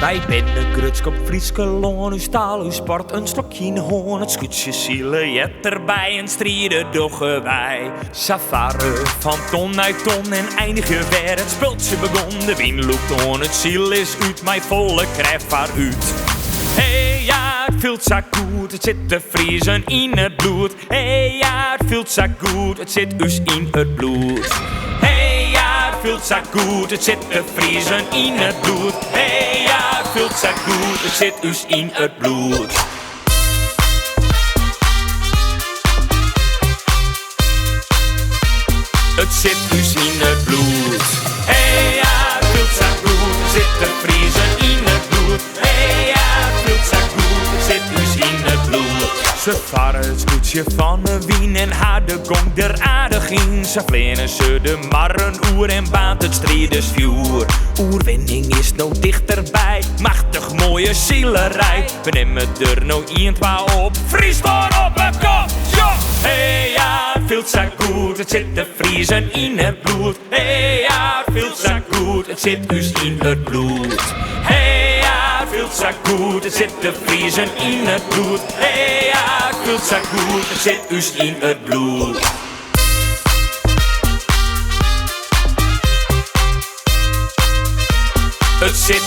Wij binnen Grutskop, Frieske Loon, uw staal, uw sport, een stokje in de hoorn, het scootje zielen, jet erbij en strijden doggen wij. Safari van ton naar ton en eindigen weer, het spultje begon, de wien loopt on, het ziel is uit, mijn volle krijgt waaruit. Hey ja, het voelt zo goed, het zit te vriezen in het bloed. Hey ja, het voelt zo goed, het zit dus in het bloed. Hey ja, het voelt zo goed, het zit te vriezen in het bloed. Hey ja, het voelt zo goed, het zit dus in het bloed. Het zit dus in het bloed. Hey ja, het voelt zo goed, het zit te vriezen in het bloed. Hey ja, het voelt zo goed, het zit dus in het bloed. Ze varen het scootje van de wien en haar de gong der aardig in. Ze vlenen ze de marren oer en baant het strijdensvuur. Oerwinning is nou dichterbij, machtig mooie zielerij. We nemen er nou 1, 2 op, Friesland op het kop, jo! Hey ja, het voelt zo goed, het zit te vriezen in het bloed. Hey ja, het voelt zo goed, het zit dus in het bloed. Hey ja, het voelt zo goed, het zit te vriezen in het bloed. Hey ja, het voelt zo goed, het zit dus in het bloed. Het zit